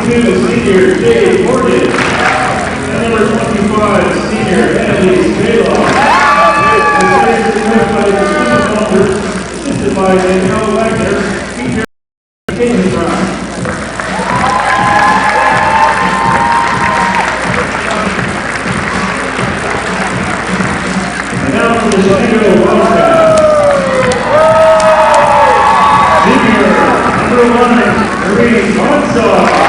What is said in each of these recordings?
22, senior Jay Morgan. And number 25, senior Annalise Baylock. The players are coached by the Swedish Walters, assisted by Danielle Wagner, featured Canevin Drive. And now for the Shenango Wildcats. Junior, number 1, Marie Dotson.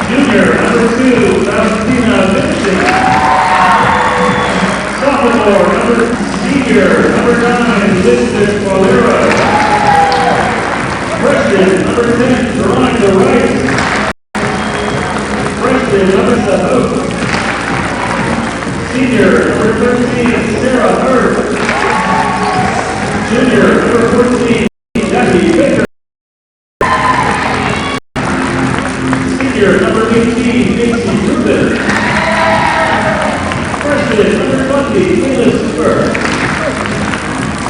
Junior, number 2, Valentina Vincent. Sophomore, senior, number 9, Elizabeth Valera. Freshman, number 10, Veronica Rice. Freshman, number 7, senior, number 13, Sarah Hurd. Junior, number 14, Jackie Baker. Senior, number 18, Casey Rubin. Freshman, number 20, Kayla Super.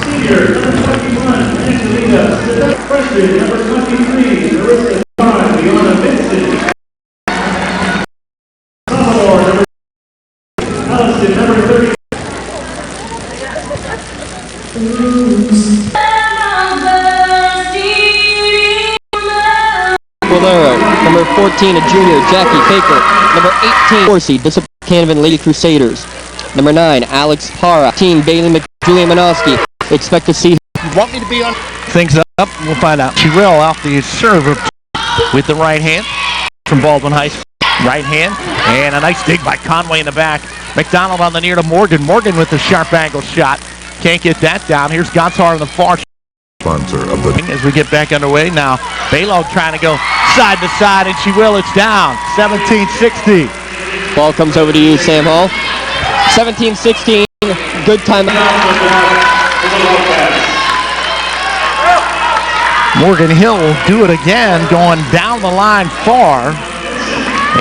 Senior, number 21, Angelina Sedek. Freshman, number 23, Marissa Vaughn, Leona Vincent. Sophomore, number Allison, number 30. Number 14, a junior, Jackie Baker. Number 18, Dorsey, Discipline Canevin Lady Crusaders. Number 9, Alex Parra. Team Bailey Julia Minoski. Expect to see. You want me to be on things up? We'll find out. She will off the serve with the right hand from Baldwin High School. Right hand, and a nice dig by Conway in the back. McDonald on the near to Morgan. Morgan with the sharp angle shot. Can't get that down. Here's Gonzar on the far. Sponsor of the as we get back underway now. Baylow trying to go side to side, and she will. It's down. 17-16. Ball comes over to you, Sam Hall. 17-16. Good time. Morgan Hill will do it again, going down the line far.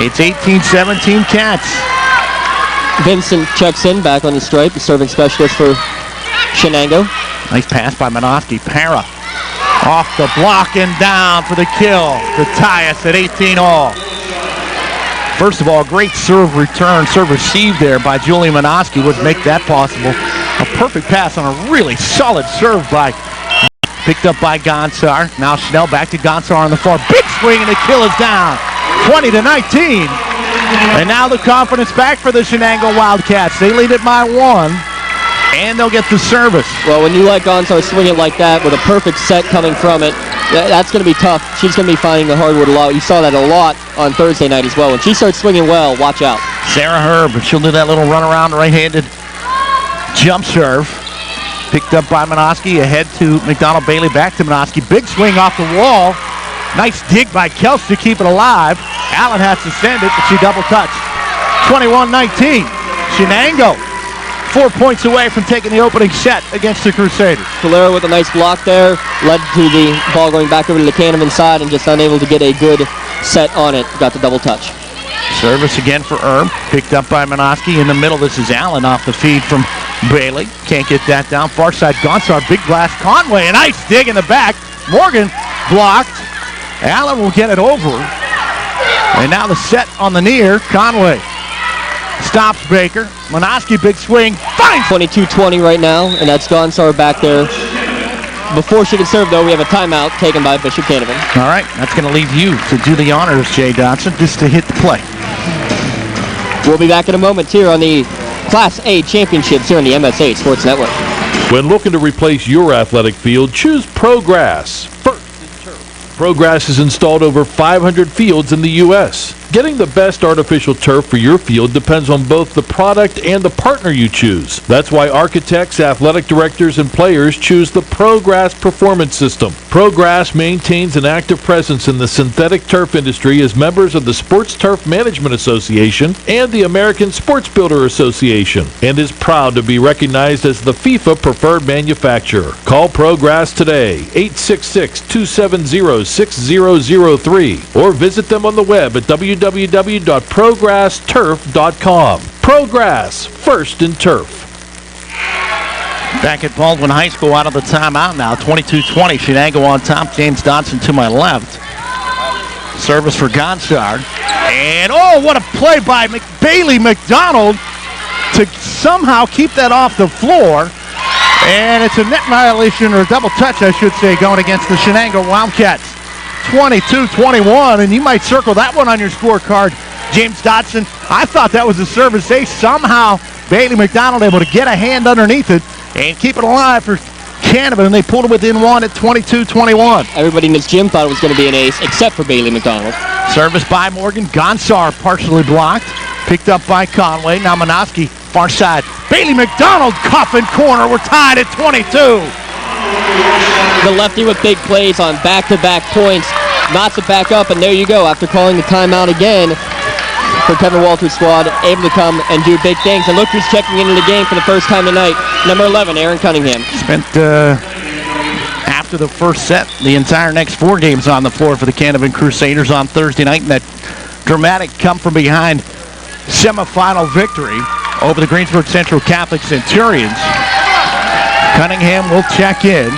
It's 18-17 Cats. Vincent checks in, back on the stripe, the serving specialist for Shenango. Nice pass by Minoski. Para off the block and down for the kill to tie us at 18-all. First of all, great serve return, serve received there by Julie Minoski would make that possible. A perfect pass on a really solid serve by, picked up by Gonzar. Now Schnell back to Gonzar on the far. Big swing and the kill is down. 20-19. And now the confidence back for the Shenango Wildcats. They lead it by 1. And they'll get the service. Well, when you let Gonzar swing it like that with a perfect set coming from it, that's going to be tough. She's going to be finding the hardwood a lot. You saw that a lot on Thursday night as well. When she starts swinging well, watch out. Sarah Herb, she'll do that little run around right-handed jump serve. Picked up by Minoski, ahead to McDonald Bailey, back to Minoski. Big swing off the wall. Nice dig by Kels to keep it alive. Allen has to send it, but she double touched. 21-19. Shenango 4 points away from taking the opening set against the Crusaders. Calero with a nice block there, led to the ball going back over to the Canevin side and just unable to get a good set on it. Got the double touch. Service again for Erb, picked up by Minoski. In the middle, this is Allen off the feed from Bailey. Can't get that down. Far side, Gonzar, big blast. Conway, a nice dig in the back. Morgan blocked. Allen will get it over. And now the set on the near. Conway stops Baker. Minoski, big swing. Fine. 22-20 right now, and that's Gonzar back there. Before she can serve, though, we have a timeout taken by Bishop Canevin. All right, that's going to leave you to do the honors, Jay Dotson, just to hit the play. We'll be back in a moment here on the Class A Championships here on the MS8 Sports Network. When looking to replace your athletic field, choose ProGrass. First in turf. ProGrass has installed over 500 fields in the U.S. Getting the best artificial turf for your field depends on both the product and the partner you choose. That's why architects, athletic directors, and players choose the ProGrass Performance System. ProGrass maintains an active presence in the synthetic turf industry as members of the Sports Turf Management Association and the American Sports Builder Association, and is proud to be recognized as the FIFA preferred manufacturer. Call ProGrass today, 866-270-6003, or visit them on the web at www.progressturf.com. ProGrass, first in turf. Back at Baldwin High School out of the timeout now. 22-20. Shenango on top. James Dotson to my left. Service for Gonsard. And, oh, what a play by Bailey McDonald to somehow keep that off the floor. And it's a net violation, or a double touch, I should say, going against the Shenango Wildcats. 22-21, and you might circle that one on your scorecard, James Dotson. I thought that was a service ace. Somehow, Bailey McDonald able to get a hand underneath it and keep it alive for Canevin, and they pulled it within one at 22-21. Everybody in this gym thought it was going to be an ace, except for Bailey McDonald. Service by Morgan. Gonsar partially blocked. Picked up by Conway. Now Manoski, far side. Bailey McDonald, coffin corner. We're tied at 22. The lefty with big plays on back-to-back points. Knots it back up, and there you go. After calling the timeout again for Kevin Walter's squad, able to come and do big things. And look who's checking into the game for the first time tonight. Number 11, Aaron Cunningham. Spent, after the first set, the entire next 4 games on the floor for the Canevin Crusaders on Thursday night. And that dramatic come-from-behind semifinal victory over the Greensburg Central Catholic Centurions. Cunningham will check in.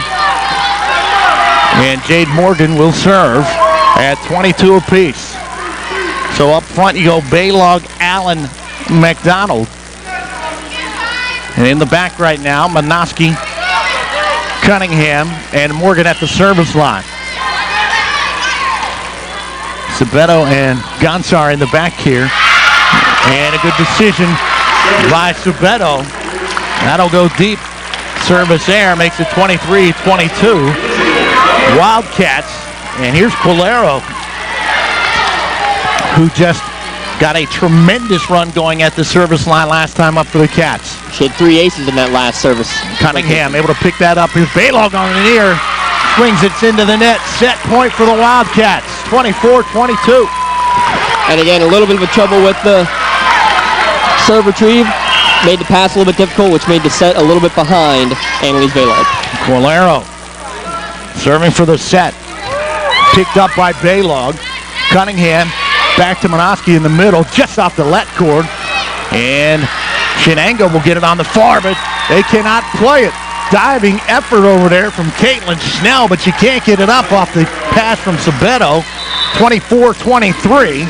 And Jade Morgan will serve at 22 apiece. So up front you go Baylog, Allen, McDonald. And in the back right now, Manoski, Cunningham, and Morgan at the service line. Sabeto and Gonsar in the back here. And a good decision by Sabeto. That'll go deep. Service air makes it 23-22. Wildcats. And here's Quilero, who just got a tremendous run going at the service line last time up for the Cats. She had 3 aces in that last service. Cunningham able to pick that up. Here's Baylog on the near. Swings it into the net. Set point for the Wildcats. 24-22. And again, a little bit of a trouble with the serve retrieve. Made the pass a little bit difficult, which made the set a little bit behind Annalise Baylog. Quilero serving for the set. Picked up by Baylog. Cunningham back to Manoski in the middle, just off the let cord. And Shenango will get it on the far, but they cannot play it. Diving effort over there from Caitlin Snell, but she can't get it up off the pass from Sabeto. 24-23.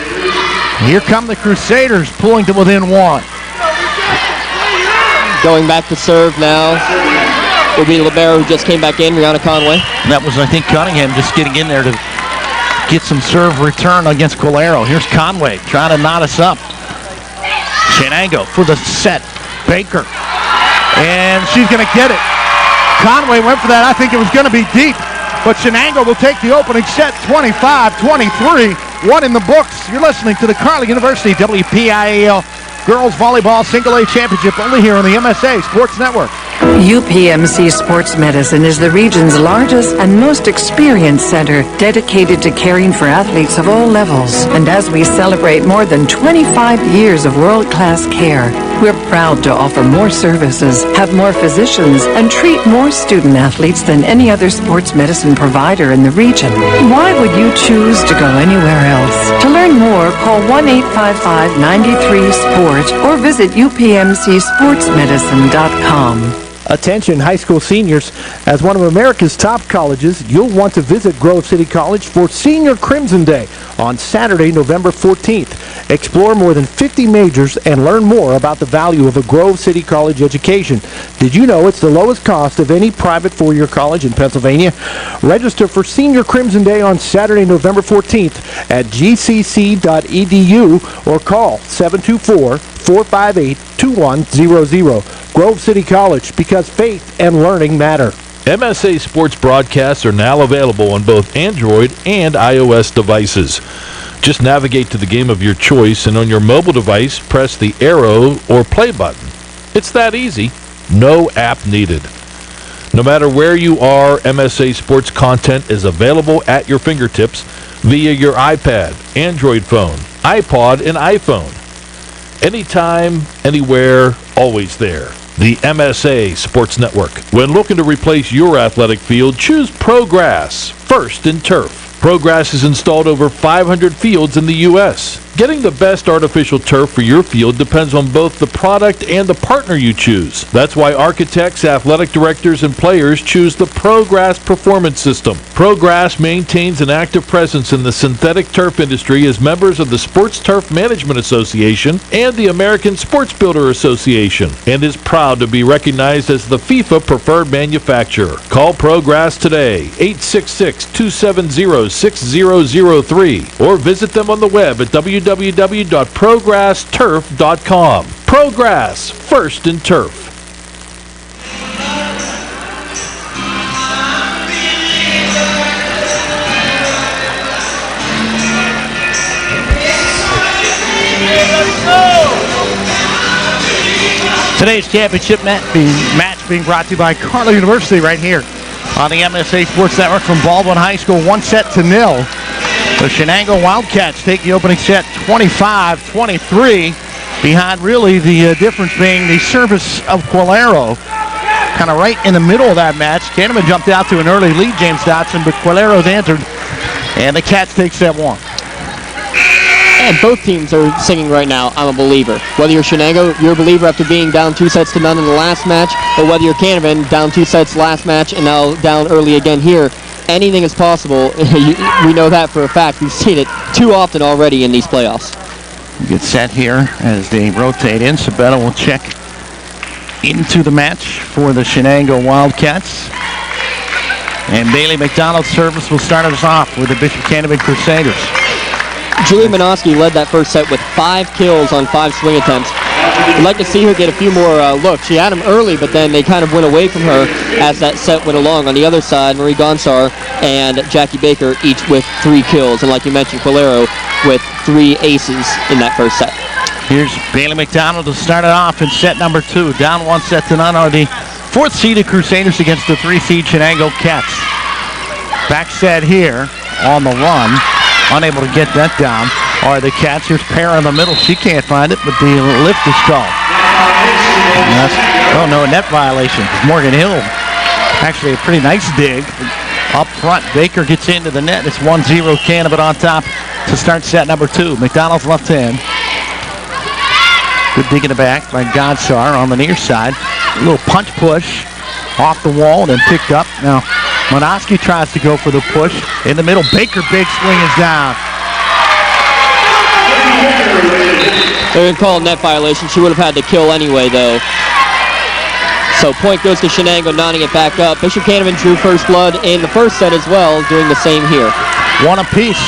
Here come the Crusaders, pulling to within 1. Going back to serve now will be Libero, who just came back in, Rihanna Conway. That was, I think, Cunningham just getting in there to get some serve return against Quilero. Here's Conway trying to knot us up. Shenango for the set. Baker. And she's going to get it. Conway went for that. I think it was going to be deep. But Shenango will take the opening set, 25-23. 1 in the books. You're listening to the Carly University WPIAL Girls Volleyball Single A Championship, only here on the MSA Sports Network. UPMC Sports Medicine is the region's largest and most experienced center dedicated to caring for athletes of all levels. And as we celebrate more than 25 years of world-class care, we're proud to offer more services, have more physicians, and treat more student athletes than any other sports medicine provider in the region. Why would you choose to go anywhere else? To learn more, call 1-855-93-SPORT or visit upmcsportsmedicine.com. Attention high school seniors, as one of America's top colleges, you'll want to visit Grove City College for Senior Crimson Day on Saturday, November 14th. Explore more than 50 majors and learn more about the value of a Grove City College education. Did you know it's the lowest cost of any private four-year college in Pennsylvania? Register for Senior Crimson Day on Saturday, November 14th at gcc.edu or call 724-458-2100. Grove City College, because faith and learning matter. MSA Sports broadcasts are now available on both Android and iOS devices. Just navigate to the game of your choice, and on your mobile device, press the arrow or play button. It's that easy. No app needed. No matter where you are, MSA Sports content is available at your fingertips via your iPad, Android phone, iPod, and iPhone. Anytime, anywhere, always there. The MSA Sports Network. When looking to replace your athletic field, choose ProGrass, first in turf. ProGrass has installed over 500 fields in the U.S. Getting the best artificial turf for your field depends on both the product and the partner you choose. That's why architects, athletic directors, and players choose the ProGrass Performance System. ProGrass maintains an active presence in the synthetic turf industry as members of the Sports Turf Management Association and the American Sports Builder Association, and is proud to be recognized as the FIFA preferred manufacturer. Call ProGrass today, 866-270-6003, or visit them on the web at www.progressturf.com. ProGrass, first in turf. Today's championship match being brought to you by Carlow University right here on the MSA Sports Network from Baldwin High School, 1-0. The Shenango Wildcats take the opening set 25-23, behind really the difference being the service of Quilero. Kind of right in the middle of that match. Canevin jumped out to an early lead, James Dotson, but Quilero's answered, and the Cats take set one. And both teams are singing right now, I'm a believer. Whether you're Shenango, you're a believer after being down 2-0 in the last match, or whether you're Canevin, down 2 last match and now down early again here. Anything is possible. We know that for a fact. We've seen it too often already in these playoffs. Good set here as they rotate in. Sabetta will check into the match for the Shenango Wildcats. And Bailey McDonald's service will start us off with the Bishop Canevin Crusaders. Julie Minoski led that first set with 5 kills on 5 swing attempts. I'd like to see her get a few more looks. She had them early, but then they kind of went away from her as that set went along. On the other side, Marie Gonsar and Jackie Baker each with 3 kills. And like you mentioned, Quilero with 3 aces in that first set. Here's Bailey McDonald to start it off in set number 2. Down 1-0 are the 4th-seeded Crusaders against the 3-seed Shenango Cats. Back set here on the run. Unable to get that down are the Cats. Here's Para in the middle. She can't find it, but the lift is called. Oh, no, a net violation. Morgan Hill, actually a pretty nice dig. Up front, Baker gets into the net. It's 1-0 Canevin on top to start set number 2. McDonald's left hand. Good dig in the back by Godsar on the near side. A little punch push off the wall and then picked up. Now, Minoski tries to go for the push. In the middle, Baker, big swing is down. They would call a net violation. She would have had to kill anyway, though. So point goes to Shenango, nodding it back up. Bishop Canevin drew first blood in the first set as well, doing the same here. One apiece.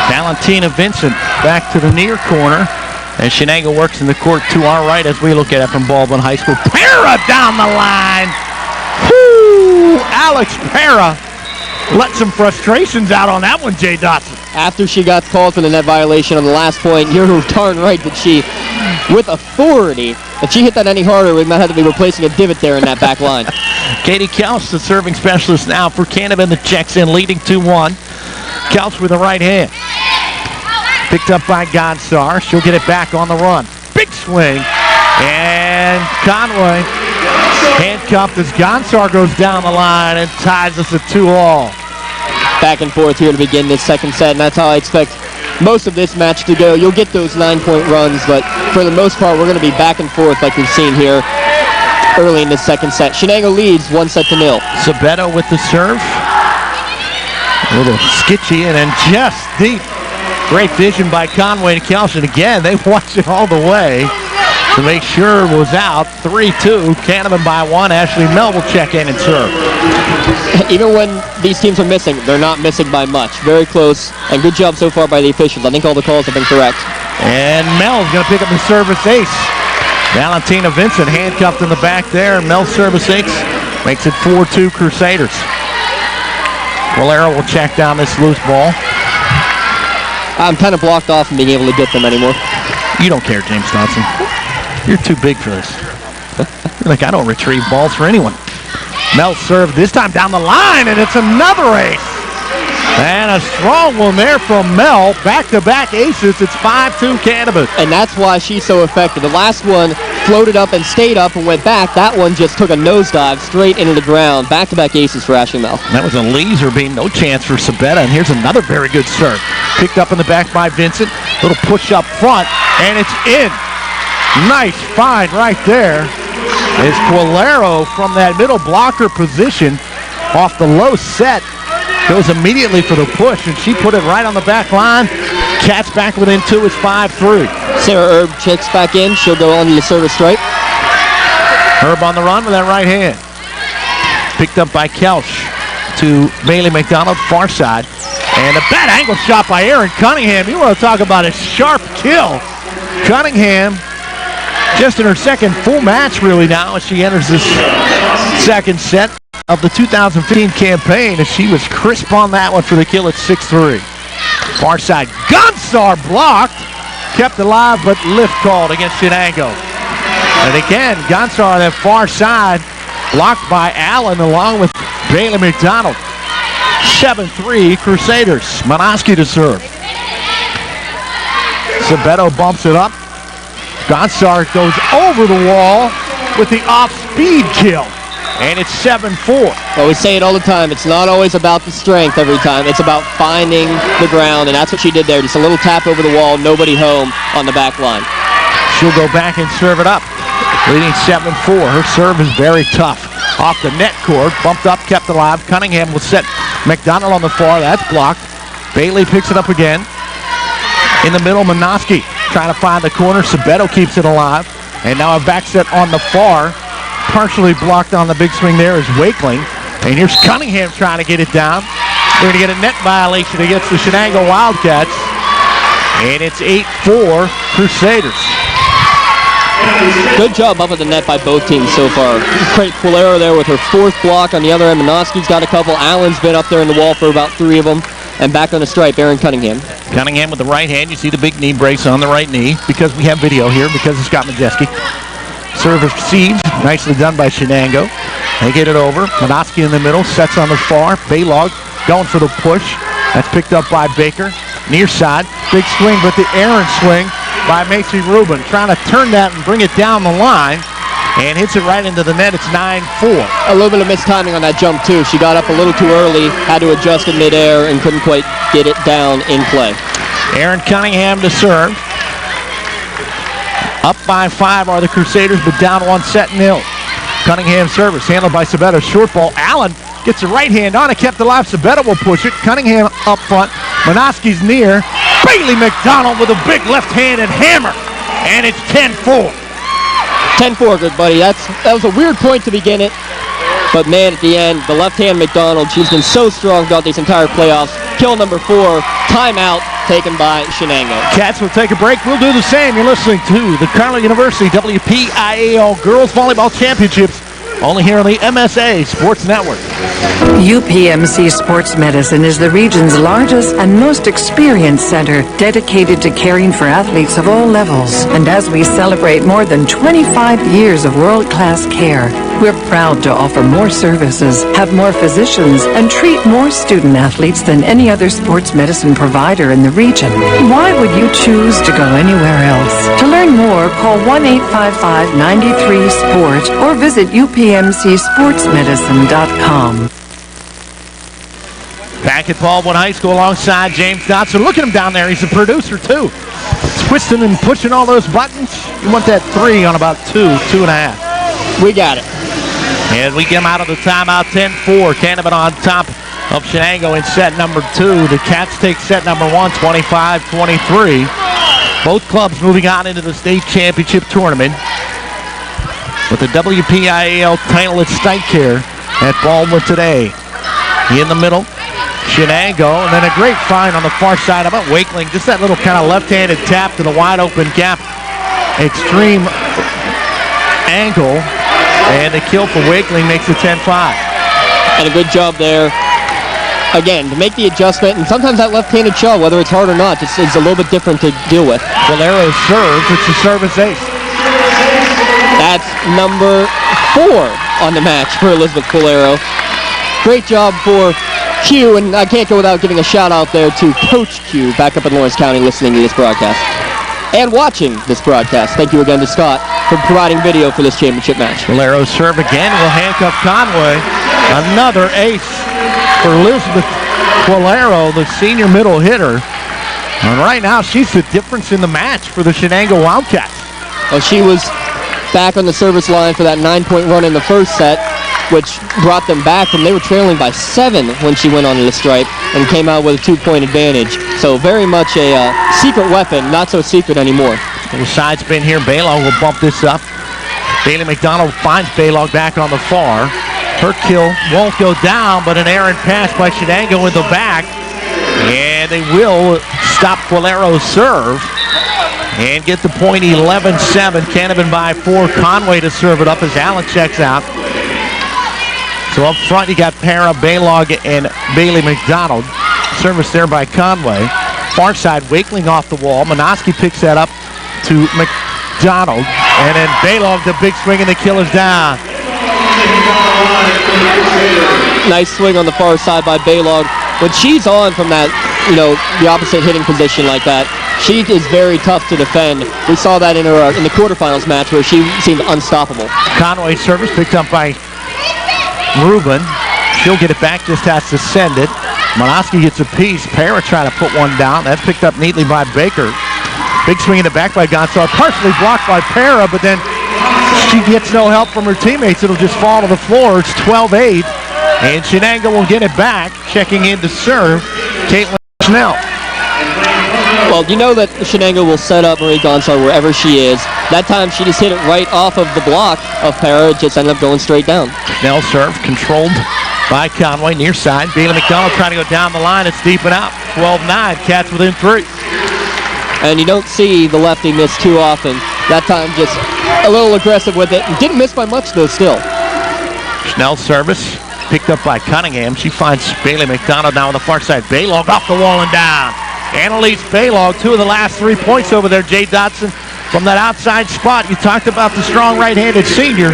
Valentina Vincent back to the near corner. And Shenango works in the court to our right as we look at it from Baldwin High School. Para down the line. Whoo! Alex Para let some frustrations out on that one, Jay Dotson. After she got called for the net violation on the last point, you're darn right that she, with authority, if she hit that any harder, we might have to be replacing a divot there in that back line. Katie Kelch, the serving specialist now for Canevin, that checks in, leading 2-1. Kelch with the right hand. Picked up by Godsar. She'll get it back on the run. Big swing. And Conway handcuffed as Godsar goes down the line and ties us at 2-all. Back and forth here to begin this second set, and that's how I expect most of this match to go. You'll get those 9-point runs, but for the most part, we're going to be back and forth like we've seen here early in this second set. Shenango leads 1-0. Sabetta with the serve. A little skitchy and then just deep. Great vision by Conway and Kelch. And again, they watched it all the way to make sure it was out. 3-2, Canevin by 1. Ashley Mel will check in and serve. Even when these teams are missing, they're not missing by much. Very close, and good job so far by the officials. I think all the calls have been correct. And Mel's going to pick up the service ace. Valentina Vincent handcuffed in the back there. Mel's service ace makes it 4-2 Crusaders. Quilero will check down this loose ball. I'm kind of blocked off from being able to get them anymore. You don't care, James Dotson. You're too big for this. You're like, I don't retrieve balls for anyone. Mel served this time down the line, and it's another ace. And a strong one there from Mel. Back-to-back aces. It's 5-2 Canevin. And that's why she's so effective. The last one floated up and stayed up and went back. That one just took a nosedive straight into the ground. Back-to-back aces for Ashley Mel. That was a laser beam. No chance for Sabetta. And here's another very good serve. Picked up in the back by Vincent. Little push up front, and it's in. Nice find right there. As Quilero from that middle blocker position off the low set goes immediately for the push, and she put it right on the back line. Cats back within 2. It's 5-3. Sarah Erb checks back in. She'll go on to the service stripe. Herb on the run with that right hand. Picked up by Kelch to Bailey McDonald, far side. And a bad angle shot by Erin Cunningham. You want to talk about a sharp kill. Cunningham just in her second full match really now as she enters this second set of the 2015 campaign, as she was crisp on that one for the kill at 6-3. Far side, Gunsar blocked. Kept alive, but lift called against Shenango. And again, Gunsar on that far side, blocked by Allen along with Bailey McDonald. 7-3 Crusaders. Manoski to serve. Sabeto bumps it up. Gunsar goes over the wall with the off-speed kill. And it's 7-4. Well, we say it all the time. It's not always about the strength every time. It's about finding the ground, and that's what she did there. Just a little tap over the wall, nobody home on the back line. She'll go back and serve it up. Leading 7-4. Her serve is very tough. Off the net cord, bumped up, kept alive. Cunningham will set McDonald on the far. That's blocked. Bailey picks it up again. In the middle, Manoski trying to find the corner. Sabeto keeps it alive. And now a back set on the far. Partially blocked on the big swing there is Wakeling. And here's Cunningham trying to get it down. We're going to get a net violation against the Shenango Wildcats. And it's 8-4 Crusaders. Good job up at the net by both teams so far. Great Quilero there with her fourth block. On the other end, Manoski's got a couple. Allen's been up there in the wall for about 3 of them. And back on the stripe, Erin Cunningham. Cunningham with the right hand. You see the big knee brace on the right knee because we have video here because of Scott Majeski. Service received. Nicely done by Shenango. They get it over. Manoski in the middle. Sets on the far. Baylog going for the push. That's picked up by Baker. Near side. Big swing, but the errant swing by Macy Rubin. Trying to turn that and bring it down the line. And hits it right into the net. It's 9-4. A little bit of mistiming on that jump, too. She got up a little too early, had to adjust in midair, and couldn't quite get it down in play. Erin Cunningham to serve. Up by 5 are the Crusaders, but down 1-0. Cunningham service, handled by Sabeto. Short ball. Allen gets the right hand on it, kept alive. Sabeto will push it. Cunningham up front. Manoski's near. Bailey McDonald with a big left-handed hammer. And it's 10-4. 10-4, good buddy. That was a weird point to begin it. But, man, at the end, the left-hand McDonald, she's been so strong throughout these entire playoffs. Kill number 4, timeout taken by Shenango. Cats will take a break. We'll do the same. You're listening to the Carlow University WPIAL Girls Volleyball Championships, only here on the MSA Sports Network. UPMC Sports Medicine is the region's largest and most experienced center dedicated to caring for athletes of all levels. And as we celebrate more than 25 years of world-class care, we're proud to offer more services, have more physicians, and treat more student athletes than any other sports medicine provider in the region. Why would you choose to go anywhere else? To learn more, call 1-855-93-SPORT or visit upmcsportsmedicine.com. Back at Baldwin High School alongside James Dotson. Look at him down there. He's a producer, too. Twisting and pushing all those buttons. You want that 3 on about 2.5. We got it. And we get him out of the timeout, 10-4. Canevin on top of Shenango in set number 2. The Cats take set number 1, 25-23. Both clubs moving on into the state championship tournament with the WPIAL title at Stike here at Baldwin today. In the middle, Shenango, and then a great find on the far side. How about Wakeling? Just that little kind of left-handed tap to the wide open gap. Extreme angle. And the kill for Wakeling makes it 10-5. And a good job there. Again, to make the adjustment, and sometimes that left-handed shot, whether it's hard or not, just is a little bit different to deal with. Valero serves. It's a service ace. That's number 4 on the match for Elizabeth Valero. Great job for Q, and I can't go without giving a shout-out there to Coach Q back up in Lawrence County listening to this broadcast and watching this broadcast. Thank you again to Scott for providing video for this championship match. Valero serve again will handcuff Conway. Another ace for Elizabeth Valero, the senior middle hitter. And right now, she's the difference in the match for the Shenango Wildcats. Well, she was back on the service line for that 9-point run in the first set, which brought them back from they were trailing by 7 when she went onto the stripe and came out with a 2-point advantage. So very much a secret weapon, not so secret anymore. Little side spin here. Baylog will bump this up. Bailey McDonald finds Baylog back on the far. Her kill won't go down, but an errant pass by Shenango in the back. And they will stop Qualero's serve and get the point 11-7. Canevin by 4. Conway to serve it up as Allen checks out. So up front you got Para, Baylog, and Bailey McDonald. Service there by Conway. Far side, Wakeling off the wall. Minoski picks that up to McDonald. And then Baylog, the big swing, and the kill is down. Nice swing on the far side by Baylog. When she's on from that, the opposite hitting position like that, she is very tough to defend. We saw that in the quarterfinals match where she seemed unstoppable. Conway service picked up by Rubin. She'll get it back, just has to send it. Minoski gets a piece. Para trying to put one down. That's picked up neatly by Baker. Big swing in the back by Gonzalez. Partially blocked by Para, but then she gets no help from her teammates. It'll just fall to the floor. It's 12-8. And Shenango will get it back. Checking in to serve, Caitlin Snell. Well, you know that Shenango will set up Marie Gonzalez wherever she is. That time she just hit it right off of the block of Para. It just ended up going straight down. Snell serve controlled by Conway near side. Bailey McDonald trying to go down the line. It's deep and out. 12-9. Cats within 3. And you don't see the lefty miss too often. That time just a little aggressive with it. Didn't miss by much though still. Snell service picked up by Cunningham. She finds Bailey McDonald now on the far side. Baylog off the wall and down. Annalise Baylog, 2 of the last 3 points over there. Jay Dotson from that outside spot. You talked about the strong right-handed senior.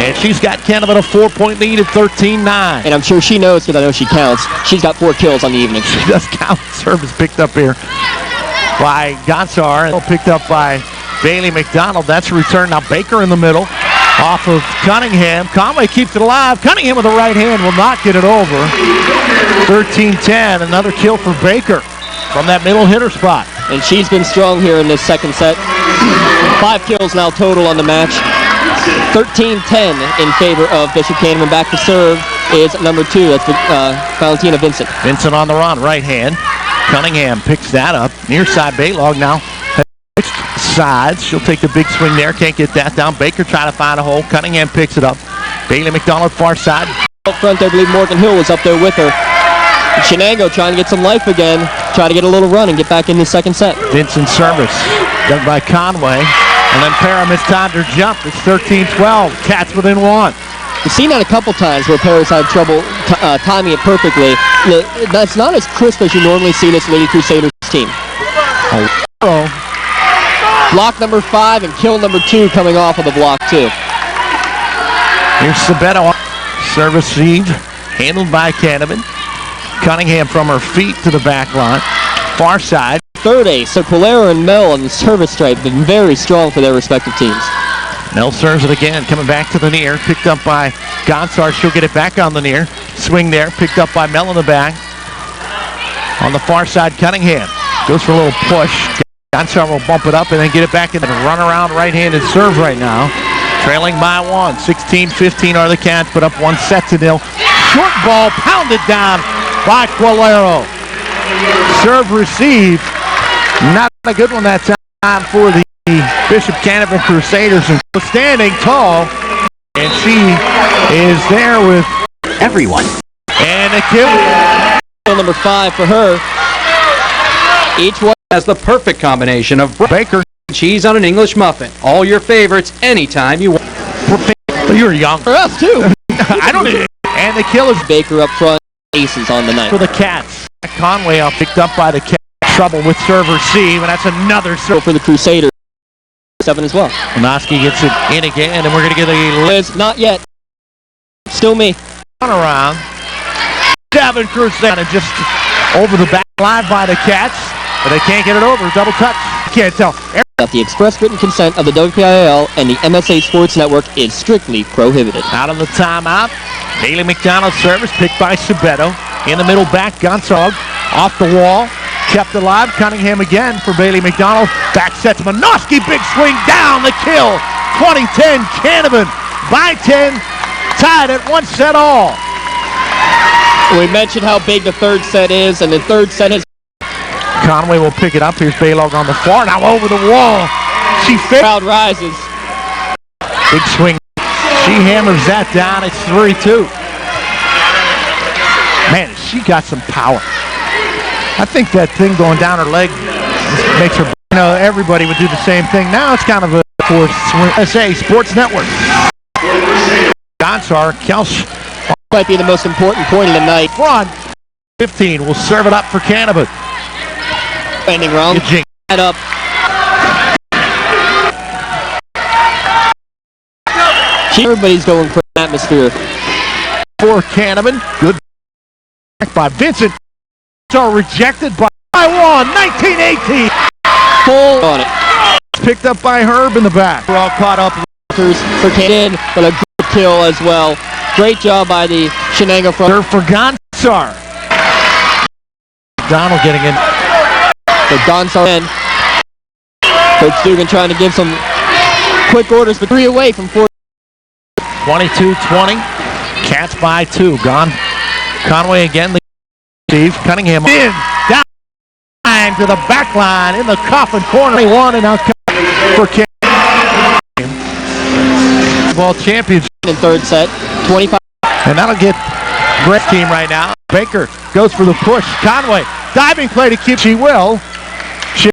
And she's got Canevin a 4-point lead at 13-9. And I'm sure she knows, because I know she counts. She's got 4 kills on the evening. She does count. Service picked up here by Gonzar. Picked up by Bailey McDonald. That's a return. Now Baker in the middle. Off of Cunningham. Conway keeps it alive. Cunningham with the right hand will not get it over. 13-10. Another kill for Baker from that middle hitter spot. And she's been strong here in this second set. 5 kills now total on the match. 13-10 in favor of Bishop Canevin. Back to serve is number 2. That's Valentina Vincent. Vincent on the run, right hand. Cunningham picks that up. Near side Baylog now. Sides. She'll take the big swing there. Can't get that down. Baker trying to find a hole. Cunningham picks it up. Bailey McDonald far side. Up front, I believe Morgan Hill was up there with her. Shenango trying to get some life again. Try to get a little run and get back in the second set. Vincent service done by Conway. And then Para missed time to jump. It's 13-12. Cats within 1. We've seen that a couple times where Para's had trouble timing it perfectly. That's not as crisp as you normally see this Lady Crusaders team. Oh. Block number 5 and kill number 2 coming off of the block too. Here's Sabeto. Service received. Handled by Canevin. Cunningham from her feet to the back line. Far side. Third ace. So Qualera and Mel on the service stripe have been very strong for their respective teams. Mel serves it again. Coming back to the near. Picked up by Gonzar. She'll get it back on the near. Swing there. Picked up by Mel in the back. On the far side, Cunningham goes for a little push. Gonzar will bump it up and then get it back and then run around right-handed serve right now. Trailing by 1. 16-15 are the Cats, put up 1-0. Short ball pounded down by Qualero. Serve received. Not a good one that time for the Bishop Canevin Crusaders. And standing tall. And she is there with everyone. And a kill. Number 5 for her. Each one has the perfect combination of Baker cheese on an English muffin. All your favorites anytime you want. You're young. for us too. I don't need it. And the kill is Baker up front. Aces on the night. for the Cats. Conway picked up by the Cats. Trouble with serve receive, and that's another serve. For the Crusaders. 7 as well. Minoski gets it in again, and we're going to get a Liz, not yet. Still me. run around. Davin Crusaders just over the back line by the Cats, but they can't get it over. Double touch. Can't tell. The express written consent of the WPIAL and the MSA Sports Network is strictly prohibited. Out of the timeout. Bailey McDonald service picked by Sabeto. In the middle back, Gonzalez off the wall. kept alive. Cunningham again for Bailey McDonald. Back set to Minoski. Big swing down the kill. 20-10 Canevin by 10. Tied at 1 set all. We mentioned how big the third set is, and the third set has... Conway will pick it up. Here's Baylog on the far. Now over the wall. She Crowd rises. Big swing. She hammers that down. It's 3-2. Man, she got some power. I think that thing going down her leg makes her, everybody would do the same thing. Now it's kind of a forced swing. USA Sports Network. Gonsar, Kelch. Might be the most important point of the night. Run. 15 will serve it up for Canevin. Ending wrong. Head up. Everybody's going for an atmosphere. For Canevin. Good by Vincent. Are rejected by Taiwan. 19-18. Full on it. Picked up by Herb in the back. We're all caught up. For Canevin, but a good kill as well. Great job by the Shenango front. For Gonsar. Donald getting in. For Gonsar in. Coach Dugan trying to give some quick orders, but 3 away from 4. 22-20. Cats by 2. Gone. Conway again. Steve Cunningham in. Down to the back line in the coffin corner. 21 and now for Canvin. Ball champions in third set. 25. And that'll get Brett's team right now. Baker goes for the push. Conway diving play to keep. She will. She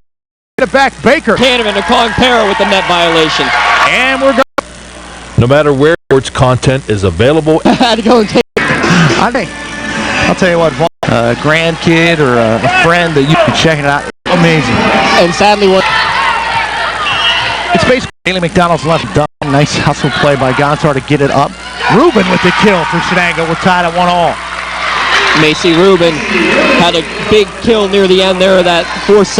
get it back. Baker. Canevin are calling para with the net violation. And we're going. No matter where sports content is available. I had to go and take it. I'll tell you what, a grandkid or a friend that you can check it out. Amazing. And sadly, it's basically Bailey McDonald's left done. Nice hustle play by Gonsar to get it up. Ruben with the kill for Shenango. We're tied at 1-all. Macy Ruben had a big kill near the end there of that 4-set.